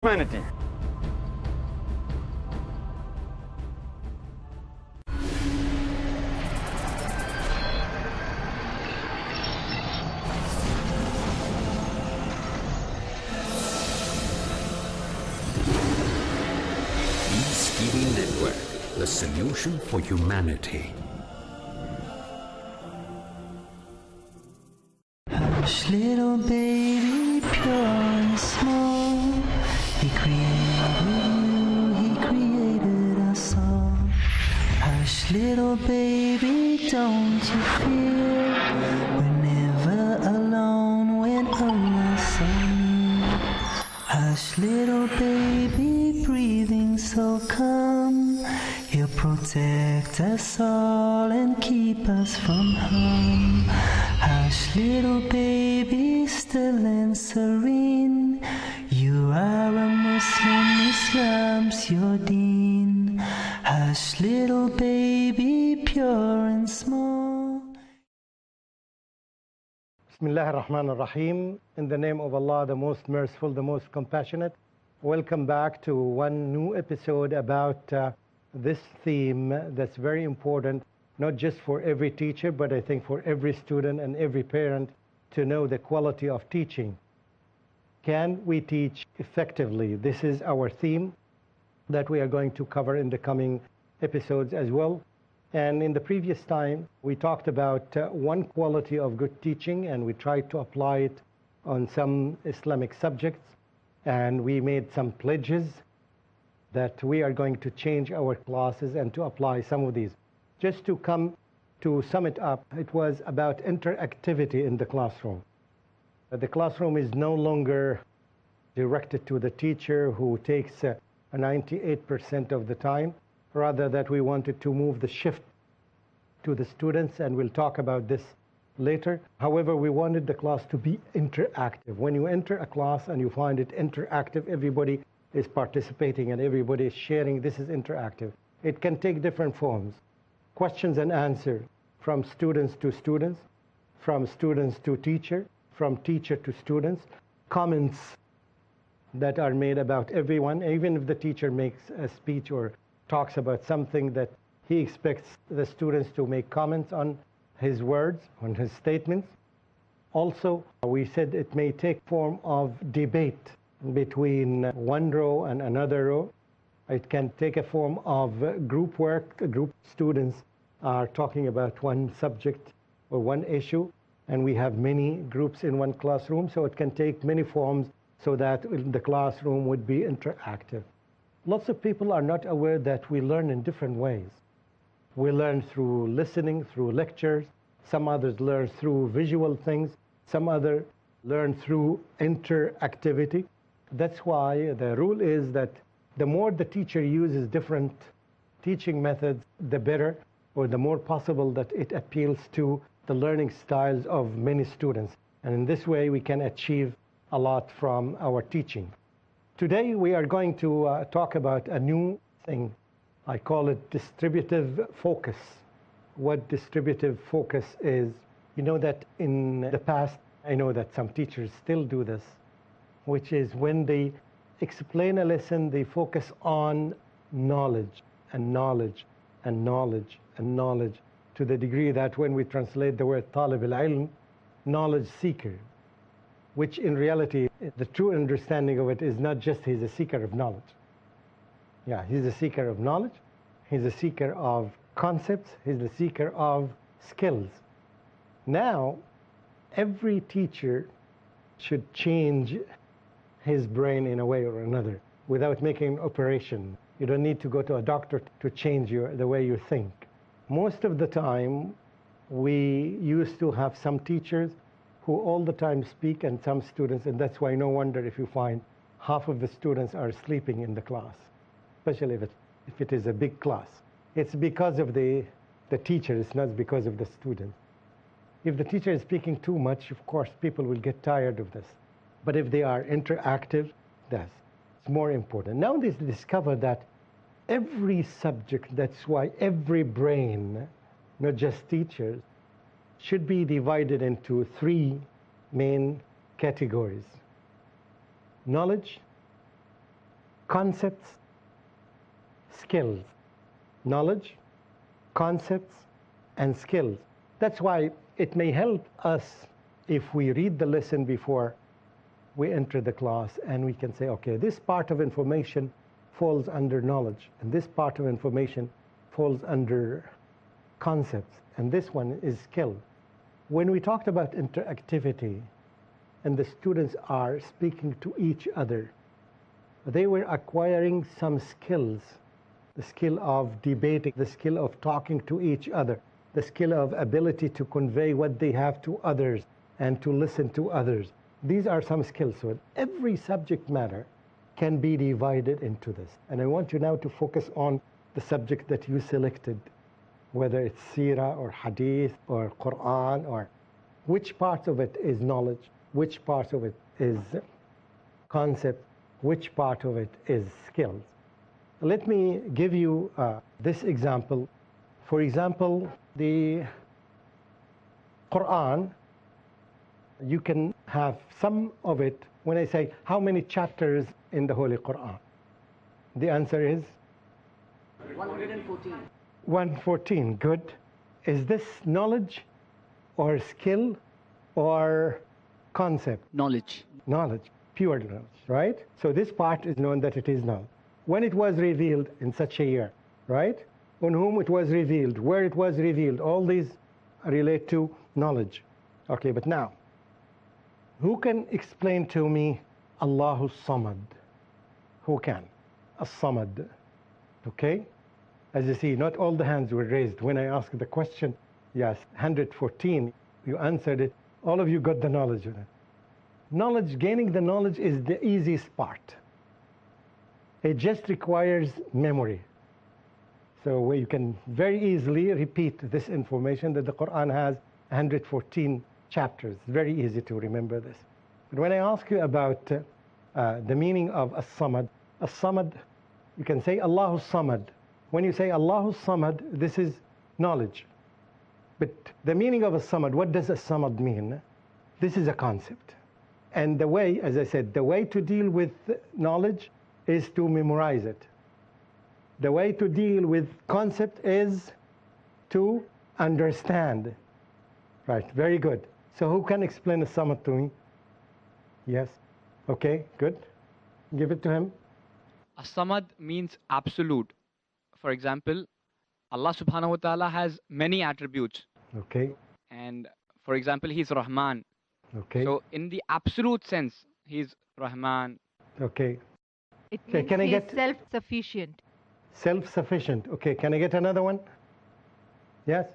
humanity. Peace-Giving Network, the solution for humanity. Hush, little baby, pure and small. He created you, he created us all. Hush, little baby, don't you fear. We're never alone when Allah's so near. Hush, little baby, breathing so calm. He'll protect us all and keep us from harm. Hush, little baby, still and serene. You are a Muslim, Islam's your deen. Hush, little baby, pure and small. Bismillah ar-Rahman ar-Rahim. In the name of Allah, the most merciful, the most compassionate. Welcome back to one new episode about this theme that's very important, not just for every teacher, but I think for every student and every parent to know the quality of teaching. Can we teach effectively? This is our theme that we are going to cover in the coming episodes as well. And in the previous time, we talked about one quality of good teaching, and we tried to apply it on some Islamic subjects. And we made some pledges that we are going to change our classes and to apply some of these. Just to sum it up, it was about interactivity in the classroom. The classroom is no longer directed to the teacher who takes 98% of the time, rather that we wanted to move the shift to the students, and we'll talk about this later. However, we wanted the class to be interactive. When you enter a class and you find it interactive, everybody is participating and everybody is sharing. This is interactive. It can take different forms. Questions and answers from students to students, from students to teacher, from teacher to students, comments that are made about everyone, even if the teacher makes a speech or talks about something that he expects the students to make comments on his words, on his statements. Also, we said it may take form of debate between one row and another row. It can take a form of group work. Group students are talking about one subject or one issue, and we have many groups in one classroom, so it can take many forms so that the classroom would be interactive. Lots of people are not aware that we learn in different ways. We learn through listening, through lectures. Some others learn through visual things. Some others learn through interactivity. That's why the rule is that the more the teacher uses different teaching methods, the better, or the more possible that it appeals to the learning styles of many students. And in this way, we can achieve a lot from our teaching. Today, we are going to talk about a new thing. I call it distributive focus. What distributive focus is, you know that in the past, I know that some teachers still do this, which is when they explain a lesson, they focus on knowledge and knowledge and knowledge and knowledge, to the degree that when we translate the word talib al-ilm, knowledge seeker, which in reality, the true understanding of it is not just he's a seeker of knowledge. Yeah, he's a seeker of knowledge, he's a seeker of concepts, he's a seeker of skills. Now, every teacher should change his brain in a way or another without making an operation. You don't need to go to a doctor to change the way you think. Most of the time, we used to have some teachers who all the time speak and some students, and that's why no wonder if you find half of the students are sleeping in the class, especially if it is a big class. It's because of the teacher, it's not because of the student. If the teacher is speaking too much, of course, people will get tired of this. But if they are interactive, it's more important. Now they discover that every subject, that's why every brain, not just teachers, should be divided into three main categories: knowledge, concepts, skills. Knowledge, concepts, and skills. That's why it may help us if we read the lesson before we enter the class, and we can say, okay, this part of information falls under knowledge, and this part of information falls under concepts, and this one is skill. When we talked about interactivity, and the students are speaking to each other, they were acquiring some skills. The skill of debating, the skill of talking to each other, the skill of ability to convey what they have to others and to listen to others. These are some skills. So every subject matter can be divided into this. And I want you now to focus on the subject that you selected, whether it's Sirah or Hadith or Quran, or which part of it is knowledge, which part of it is concept, which part of it is skills. Let me give you this example. For example, the Quran, you can have some of it. When I say, how many chapters in the Holy Quran? The answer is? 114. 114, good. Is this knowledge or skill or concept? Knowledge. Knowledge, pure knowledge, right? So this part is known that it is knowledge. When it was revealed in such a year, right? On whom it was revealed, where it was revealed, all these relate to knowledge. Okay, but now, who can explain to me Allahu Samad? Who can? As-Samad. Okay? As you see, not all the hands were raised. When I asked the question, yes, 114, you answered it. All of you got the knowledge of it. Knowledge, gaining the knowledge is the easiest part. It just requires memory. So you can very easily repeat this information that the Quran has 114 chapters. Very easy to remember this. But when I ask you about the meaning of As-Samad, As-Samad, you can say Allahu Samad. When you say Allahu Samad, this is knowledge. But the meaning of As-Samad, what does As-Samad mean? This is a concept. And the way, as I said, the way to deal with knowledge is to memorize it. The way to deal with concept is to understand. Right, very good. So who can explain As-Samad to me? Yes? Okay, good. Give it to him. As-Samad means absolute. For example, Allah subhanahu wa ta'ala has many attributes. Okay. And for example, He's Rahman. Okay. So in the absolute sense, He's Rahman. Okay. It Okay, means can I he get- is self-sufficient. Self-sufficient. Okay, can I get another one? Yes?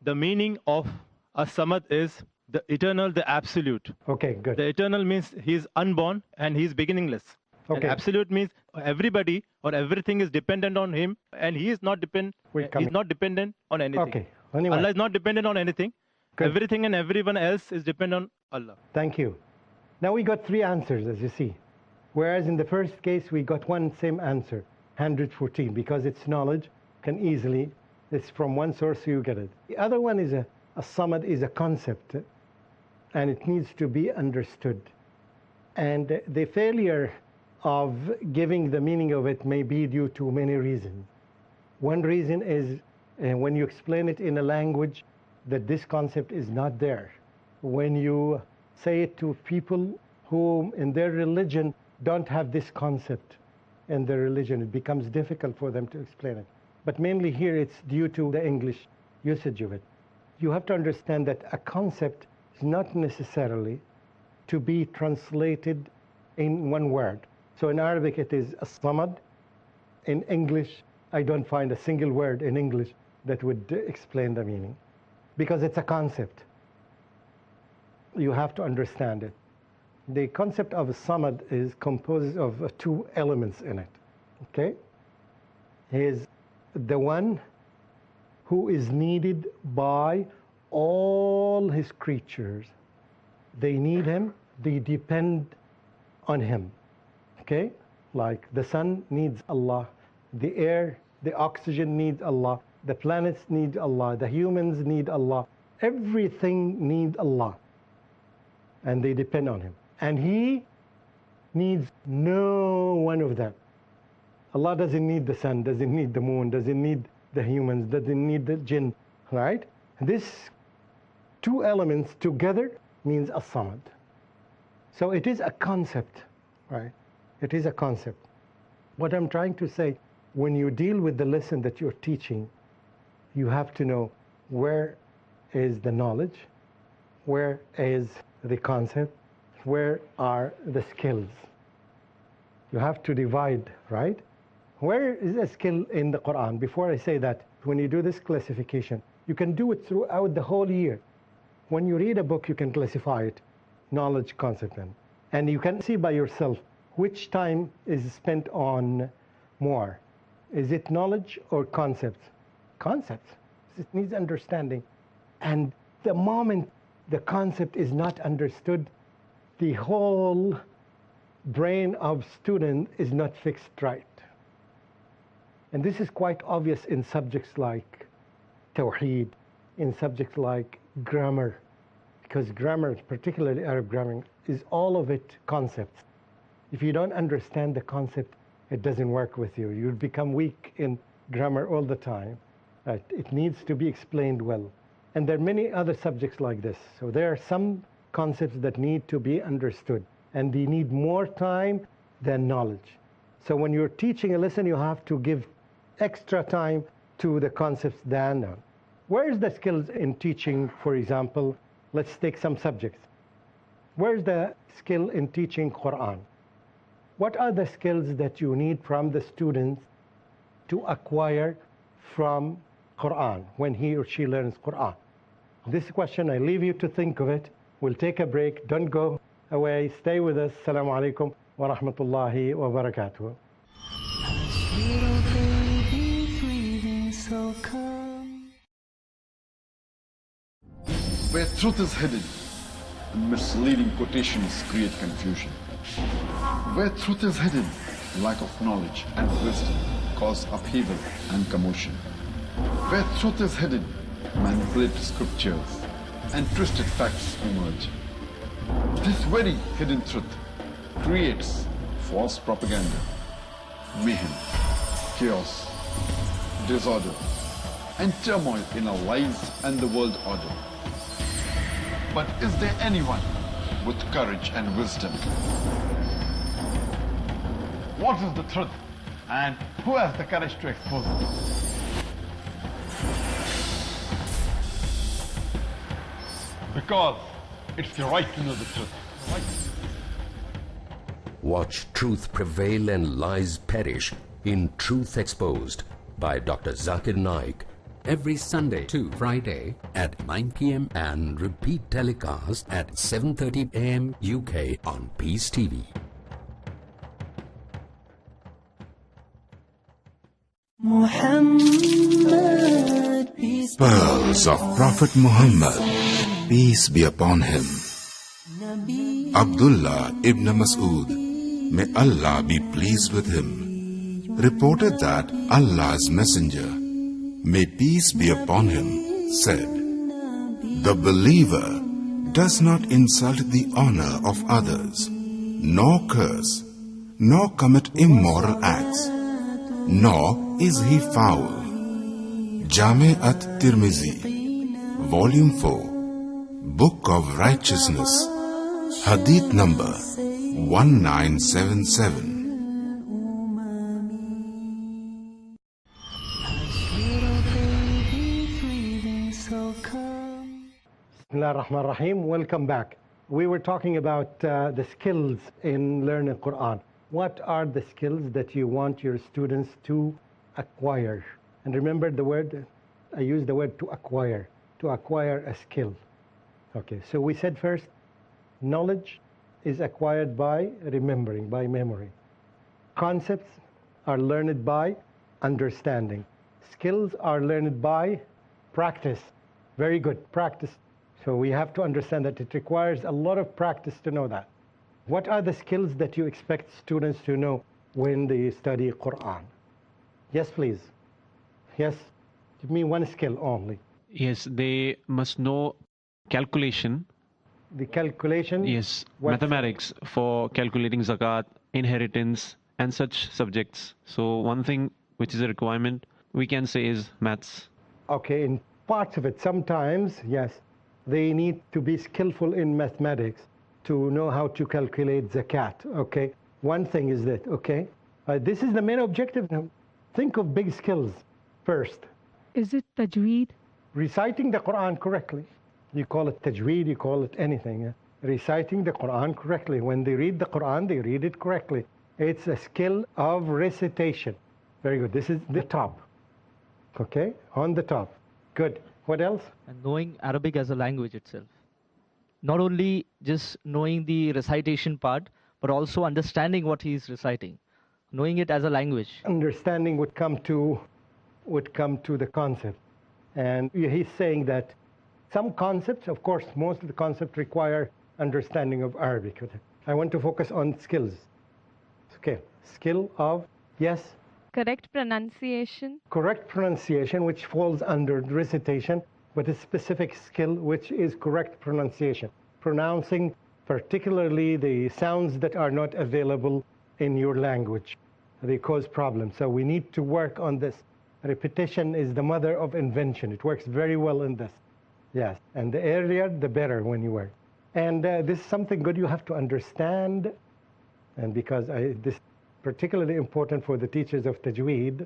The meaning of As-Samad is the eternal, the absolute. Okay, good. The eternal means he is unborn and he is beginningless. And Okay. absolute means everybody or everything is dependent on him, and he is not We're coming. he's not dependent on anything. Okay, anyway. Allah is not dependent on anything. Good. Everything and everyone else is dependent on Allah. Thank you. Now we got three answers, as you see. Whereas in the first case, we got one same answer, 114, because it's knowledge, can easily, it's from one source, you get it. The other one is a samad is a concept, and it needs to be understood. And the failure of giving the meaning of it may be due to many reasons. One reason is when you explain it in a language that this concept is not there. When you say it to people who in their religion don't have this concept in their religion, it becomes difficult for them to explain it. But mainly here it's due to the English usage of it. You have to understand that a concept is not necessarily to be translated in one word. So in Arabic it is as-samad. In English, I don't find a single word in English that would explain the meaning, because it's a concept. You have to understand it. The concept of samad is composed of two elements in it. Okay? He is the one who is needed by all his creatures. They need him, they depend on him. Okay? Like the sun needs Allah, the air, the oxygen needs Allah, the planets need Allah, the humans need Allah, everything needs Allah. And they depend on him. And he needs no one of them. Allah doesn't need the sun, doesn't need the moon, doesn't need the humans, doesn't need the jinn, right? This two elements together means as-samad. So it is a concept, right? It is a concept. What I'm trying to say, when you deal with the lesson that you're teaching, you have to know where is the knowledge, where is the concept, where are the skills. You have to divide, right? Where is a skill in the Quran? Before I say that, when you do this classification, you can do it throughout the whole year. When you read a book, you can classify it, knowledge, concept, and you can see by yourself which time is spent on more. Is it knowledge or concepts? Concepts. It needs understanding. And the moment the concept is not understood, the whole brain of student is not fixed right. And this is quite obvious in subjects like Tawheed, in subjects like grammar, because grammar, particularly Arab grammar, is all of it concepts. If you don't understand the concept, it doesn't work with you. You'll become weak in grammar all the time. Right? It needs to be explained well. And there are many other subjects like this. So there are some concepts that need to be understood, and they need more time than knowledge. So when you're teaching a lesson, you have to give extra time to the concepts than knowledge. Where is the skills in teaching, for example? Let's take some subjects. Where's the skill in teaching Quran? What are the skills that you need from the students to acquire from Quran when he or she learns Quran? This question, I leave you to think of it. We'll take a break. Don't go away. Stay with us. Assalamu alaikum wa rahmatullahi wa barakatuh. Little baby breathing so calm. Where truth is hidden, misleading quotations create confusion. Where truth is hidden, lack of knowledge and wisdom cause upheaval and commotion. Where truth is hidden, manipulated scriptures and twisted facts emerge. This very hidden truth creates false propaganda, mayhem, chaos, disorder, and turmoil in our lives and the world order. But is there anyone with courage and wisdom? What is the truth, and who has the courage to expose it? Because it's your right to know the truth. Watch truth prevail and lies perish in Truth Exposed by Dr. Zakir Naik every Sunday to Friday at 9 p.m. and repeat telecast at 7:30 a.m. UK on Peace TV. Muhammad, peace be Pearls of Prophet Muhammad, peace be upon him. Nabi, Abdullah ibn Mas'ud, may Allah be pleased with him, reported that Allah's messenger, may peace be upon him, said, "The believer does not insult the honor of others, nor curse, nor commit immoral acts, nor is he foul." Jame at-Tirmizi, Volume 4, Book of Righteousness, Hadith number 1977. little baby breathing so calm. Bismillah ar-Rahman ar-Rahim. Welcome back. We were talking about the skills in learning Quran. What are the skills that you want your students to acquire? And remember the word, I use the word to acquire a skill. Okay, so we said first, knowledge is acquired by remembering, by memory. Concepts are learned by understanding. Skills are learned by practice. Very good, practice. So we have to understand that it requires a lot of practice to know that. What are the skills that you expect students to know when they study Quran? Yes, please. Yes, give me one skill only. Yes, they must know calculation. The calculation. Yes, What- mathematics for calculating zakat, inheritance, and such subjects. So one thing which is a requirement we can say is maths. Okay, in parts of it, sometimes, yes, they need to be skillful in mathematics to know how to calculate zakat, okay? One thing is that, okay? This is the main objective now. Think of big skills first. Is it tajweed? Reciting the Quran correctly. You call it tajweed, you call it anything. Reciting the Quran correctly. When they read the Quran, they read it correctly. It's a skill of recitation. Very good. This is the top. Okay, on the top. Good. What else? And knowing Arabic as a language itself. Not only just knowing the recitation part, but also understanding what he's reciting. Knowing it as a language. Understanding would come to the concept. And he's saying that some concepts, of course, most of the concepts require understanding of Arabic. I want to focus on skills. Okay, skill of, yes? Correct pronunciation. Correct pronunciation, which falls under recitation, but a specific skill, which is correct pronunciation. Pronouncing particularly the sounds that are not available in your language. They cause problems. So we need to work on this. Repetition is the mother of invention. It works very well in this. Yes, and the earlier, the better when you work. And this is something good you have to understand. And because this is particularly important for the teachers of tajweed,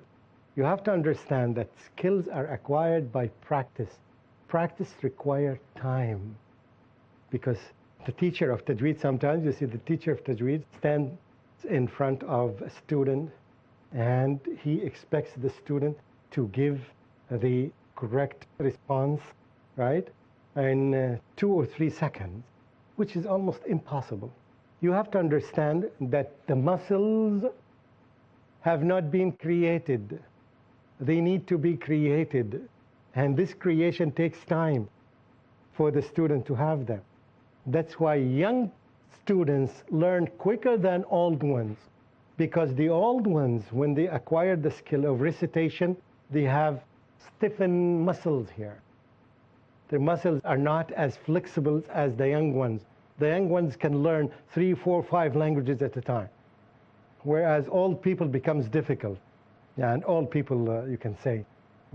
you have to understand that skills are acquired by practice. Practice requires time. Because the teacher of tajweed, sometimes you see the teacher of tajweed stands in front of a student and he expects the student to give the correct response, right, in 2 or 3 seconds, which is almost impossible. You have to understand that the muscles have not been created. They need to be created. And this creation takes time for the student to have them. That's why young students learn quicker than old ones. Because the old ones, when they acquire the skill of recitation, they have stiffened muscles here. The muscles are not as flexible as the young ones. The young ones can learn 3, 4, 5 languages at a time. Whereas old people becomes difficult. Yeah, and old people, you can say,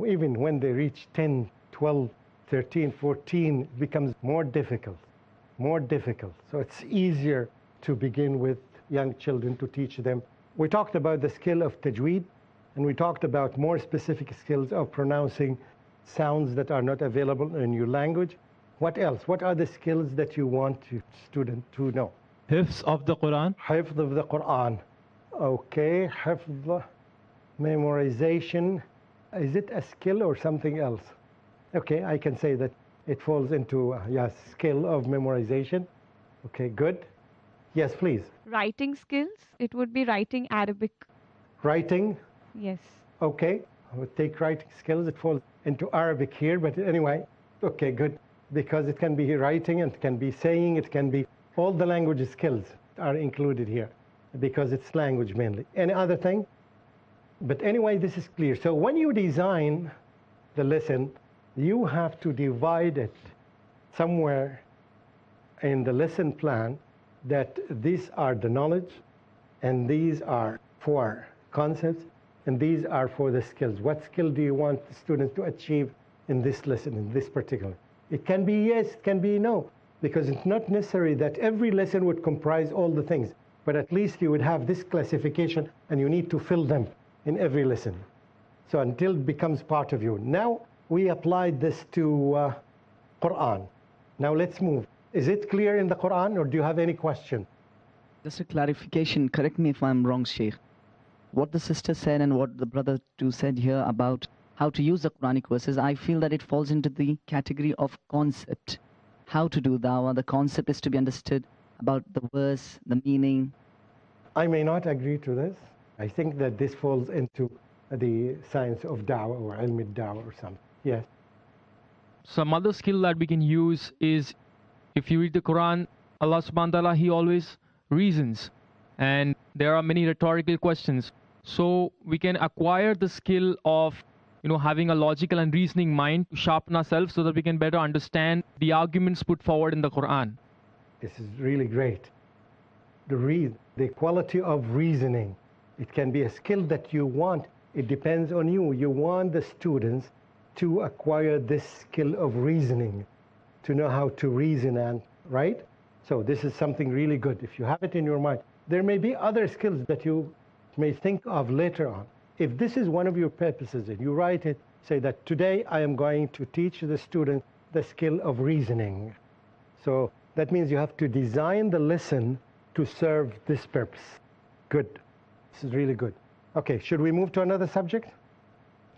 even when they reach 10, 12, 13, 14, it becomes more difficult. More difficult. So it's easier to begin with young children to teach them. We talked about the skill of tajweed, and we talked about more specific skills of pronouncing sounds that are not available in your language. What else? What are the skills that you want your student to know? Hifz of the Quran. Hifz of the Quran. Okay, hifz, memorization. Is it a skill or something else? Okay, I can say that it falls into, yes, skill of memorization. Okay, good. Yes, please. Writing skills. It would be writing Arabic. Writing. Yes. Okay, I would take writing skills. It falls into Arabic here, but anyway, okay, good. Because it can be writing, and it can be saying, it can be all the language skills are included here because it's language mainly. Any other thing? But anyway, this is clear. So when you design the lesson, you have to divide it somewhere in the lesson plan that these are the knowledge, and these are for concepts, and these are for the skills. What skill do you want the students to achieve in this lesson, in this particular? It can be yes, it can be no, because it's not necessary that every lesson would comprise all the things, but at least you would have this classification, and you need to fill them in every lesson. So until it becomes part of you. Now we applied this to Quran. Now let's move. Is it clear in the Quran, or do you have any question? Just a clarification, correct me if I'm wrong, Sheikh. What the sister said and what the brother too said here about how to use the Quranic verses, I feel that it falls into the category of concept. How to do dawah, the concept is to be understood about the verse, the meaning. I may not agree to this. I think that this falls into the science of dawah or ilm al-dawah or something. Yes. Some other skill that we can use is, if you read the Quran, Allah subhanahu wa ta'ala, He always reasons. And there are many rhetorical questions. So we can acquire the skill of, having a logical and reasoning mind to sharpen ourselves so that we can better understand the arguments put forward in the Quran. This is really great. The quality of reasoning. It can be a skill that you want. It depends on you. You want the students to acquire this skill of reasoning, to know how to reason, and right? So this is something really good. If you have it in your mind, there may be other skills that you may think of later on. If this is one of your purposes and you write it, say that today I am going to teach the student the skill of reasoning. So that means you have to design the lesson to serve this purpose. Good. This is really good. Okay, should we move to another subject?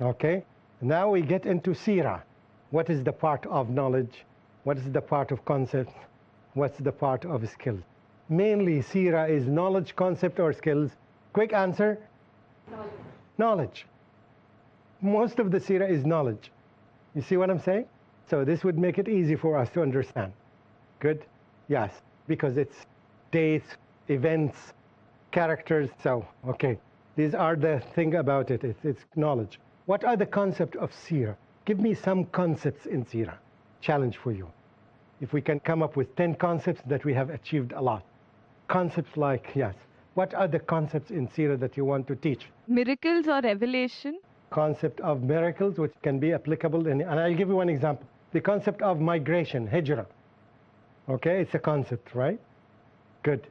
Okay. Now we get into Sirah. What is the part of knowledge? What is the part of concept? What's the part of skill? Mainly Sirah is knowledge, concept, or skills. Quick answer? Knowledge. Knowledge. Most of the Sirah is knowledge. You see what I'm saying? So this would make it easy for us to understand. Good? Yes, because it's dates, events, characters. So, okay. These are the thing about it. It's knowledge. What are the concepts of Sirah? Give me some concepts in Sirah. Challenge for you. If we can come up with 10 concepts, that we have achieved a lot. Concepts like, yes. What are the concepts in Sirah that you want to teach? Miracles or revelation? Concept of miracles, which can be applicable in, and I'll give you one example. The concept of migration, hijrah. Okay, it's a concept, right? Good.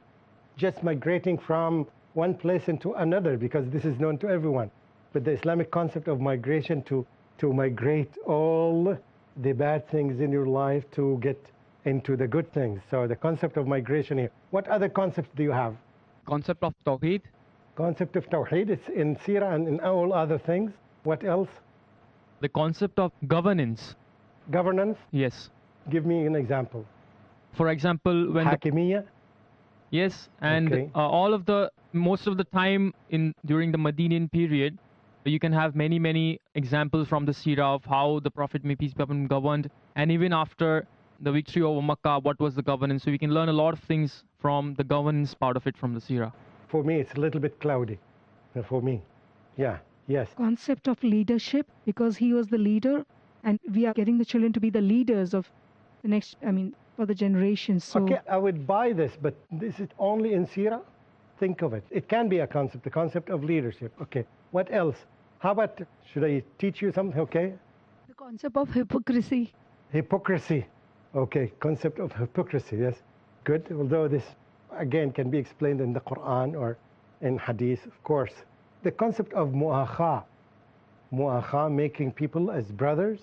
Just migrating from one place into another, because this is known to everyone. But the Islamic concept of migration, to migrate all the bad things in your life to get into the good things. So the concept of migration here. What other concepts do you have? Concept of Tawheed. Concept of Tawheed, it's in Sirah and in all other things. What else? The concept of governance. Governance? Yes. Give me an example. For example, when Hakimiyya? Yes, and Okay. most of the time during the Medinian period, you can have many examples from the Sirah of how the Prophet, may peace be upon him, governed, and even after the victory over Makkah, what was the governance. So we can learn a lot of things from the governance part of it from the Sirah. For me, it's a little bit cloudy. For me. Yeah. Yes. Concept of leadership, because he was the leader, and we are getting the children to be the leaders of the next, for the generations. So Okay, I would buy this, but this is only in Sirah? Think of it. It can be a concept, the concept of leadership. Okay. What else? How about, should I teach you something? Okay. the concept of hypocrisy. Hypocrisy. Okay, concept of hypocrisy, yes. Good, although this, again, can be explained in the Quran or in Hadith, of course. The concept of mu'akha. Mu'akha, making people as brothers.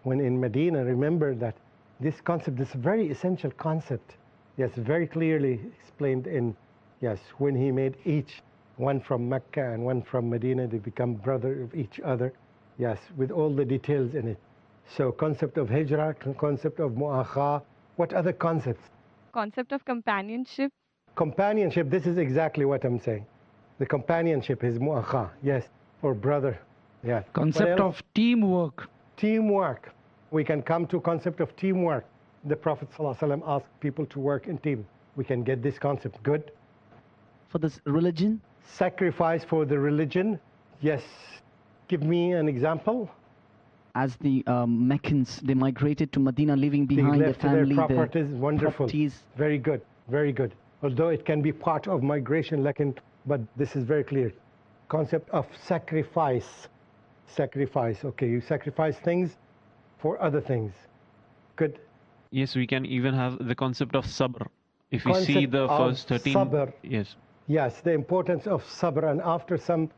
When in Medina, remember that this concept, this very essential concept, yes, very clearly explained in, yes, when he made each, one from Mecca and one from Medina, they become brother of each other, yes, with all the details in it. So concept of hijrah, concept of mu'akha. What other concepts? Concept of companionship? Companionship, this is exactly what I'm saying. The companionship is mu'akha, yes, or brother, yeah. Concept of teamwork. Teamwork. We can come to concept of teamwork. The Prophet ﷺ asked people to work in team. We can get this concept. Good. For this religion? Sacrifice for the religion. Yes. Give me an example. As the Meccans, they migrated to Medina, leaving They behind their left family, their properties. Wonderful. properties. Very good. Very good. Although it can be part of migration, but this is very clear. Concept of sacrifice. Sacrifice. Okay, you sacrifice things for other things. Good. Yes, we can even have the concept of sabr. If we see Concept the of first 13... sabr. Yes. Yes, the importance of sabr, and after some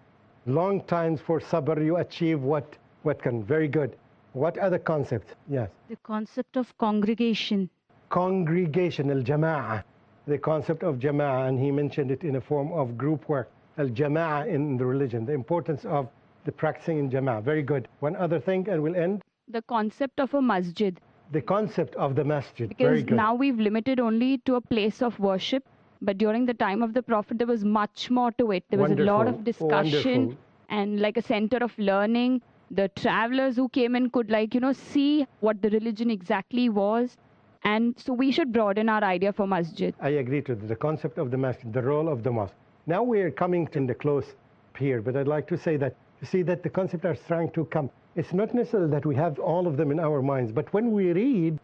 long times for sabr, you achieve what can. Very good. What other concepts? Yes. The concept of congregation. Congregation, al-jama'ah. The concept of jama'ah, and he mentioned it in a form of group work. Al-jama'ah in the religion, the importance of the practicing in jama'ah. Very good. One other thing, and we'll end. The concept of a masjid. The concept of the masjid. Because Very good. now we've limited only to a place of worship, but during the time of the Prophet, there was much more to it. There was a lot of discussion Wonderful. and like a center of learning. The travelers who came in could see what the religion exactly was. And so we should broaden our idea for masjid. I agree to the concept of the masjid, the role of the mosque. Now we're coming to the close here, but I'd like to say that, you see that the concepts are trying to come. It's not necessary that we have all of them in our minds, but when we read,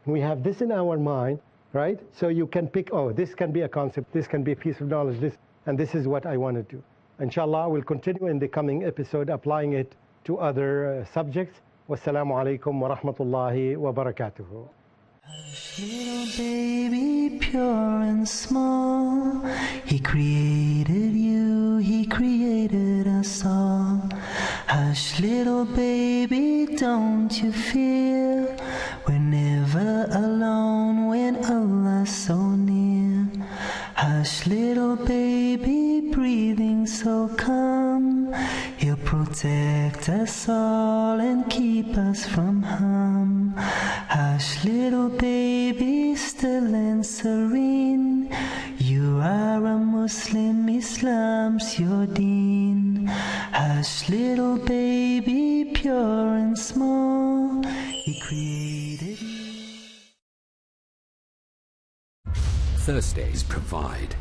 we have this in our mind, right? So you can pick, oh, this can be a concept, this can be a piece of knowledge, and this is what I want to do. Inshallah, we'll continue in the coming episode applying it to other subjects. Wassalamu alaikum wa rahmatullahi wa barakatuhu. Little baby, pure and small, He created you, He created us all. Hush, little baby, don't you fear, we're never alone when Allah's so near. Hush, little baby, breathing so calm, He'll protect us all and keep us from harm. Hush, little baby, still and serene, you are a Muslim, Islam's your deen. Hush, little baby, pure and small, He created you. Thursdays provide.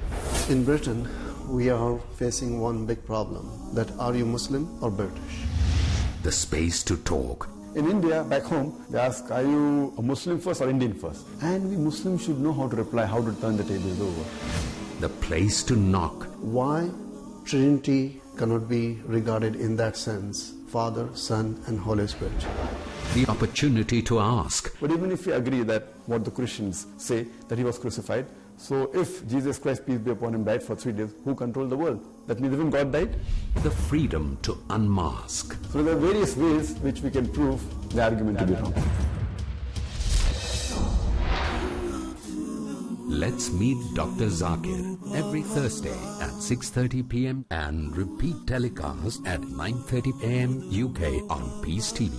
In Britain, we are facing one big problem, that are you Muslim or British? The space to talk. In India, back home, they ask, are you a Muslim first or Indian first? And we Muslims should know how to reply, how to turn the tables over. The place to knock. Why Trinity cannot be regarded in that sense, Father, Son and Holy Spirit? The opportunity to ask. But even if we agree that what the Christians say, that He was crucified, so if Jesus Christ, peace be upon Him, died for 3 days, who controlled the world? That means even God died? The freedom to unmask. So there are various ways which we can prove the argument to be wrong. Let's meet Dr. Zakir every Thursday at 6:30 p.m. and repeat telecast at 9:30 a.m. UK on Peace TV.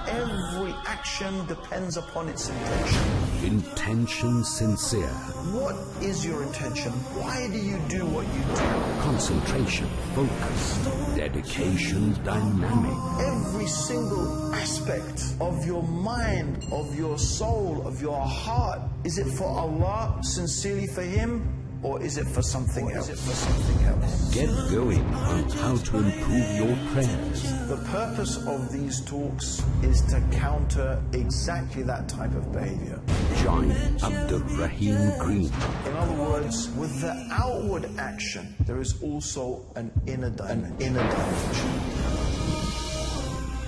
Every action depends upon its intention. Intention sincere. What is your intention? Why do you do what you do? Concentration, focus, dedication, dynamic. Every single aspect of your mind, of your soul, of your heart, is it for Allah, sincerely for Him? Or is it for something else? Get going on how to improve your prayers. The purpose of these talks is to counter exactly that type of behavior. Join Abdul Rahim Green. In other words, with the outward action, there is also an inner dimension.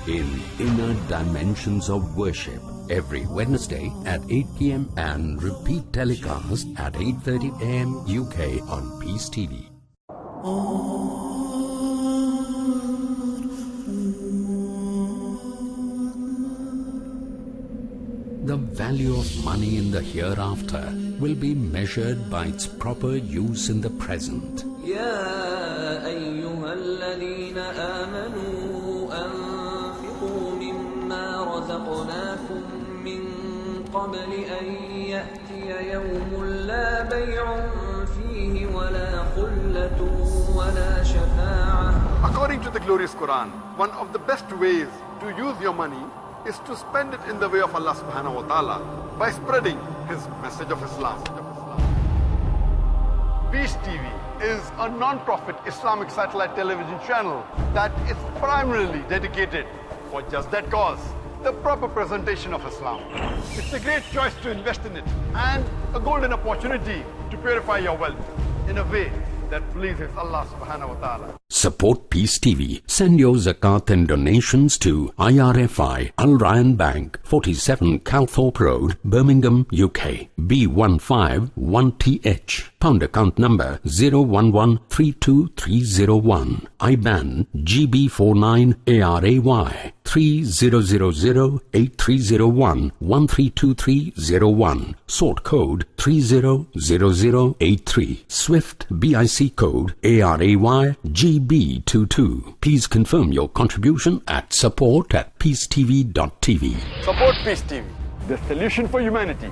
In Inner Dimensions of Worship, every Wednesday at 8 p.m. and repeat telecast at 8:30 a.m. UK on Peace TV. The value of money in the hereafter will be measured by its proper use in the present. يا أيها الذين آمنوا أنفقوا مما رزقناكم من قبل أن يأتي يوم لا بيع فيه ولا خلة ولا شفاعة. According to the glorious Quran, one of the best ways to use your money is to spend it in the way of Allah subhanahu wa ta'ala by spreading His message of Islam. Peace TV is a non-profit Islamic satellite television channel that is primarily dedicated for just that cause, the proper presentation of Islam. It's a great choice to invest in it and a golden opportunity to purify your wealth in a way that pleases Allah subhanahu wa ta'ala. Support Peace TV. Send your zakat and donations to IRFI Al Ryan Bank, 47 Calthorpe Road, Birmingham, UK, B151TH. Pound account number 011-32301. IBAN GB49ARAY 30008301 132301. Sort code 300083. Swift BIC code ARAY GB22. Please confirm your contribution at support@peacetv.tv. Support Peace TV, the solution for humanity.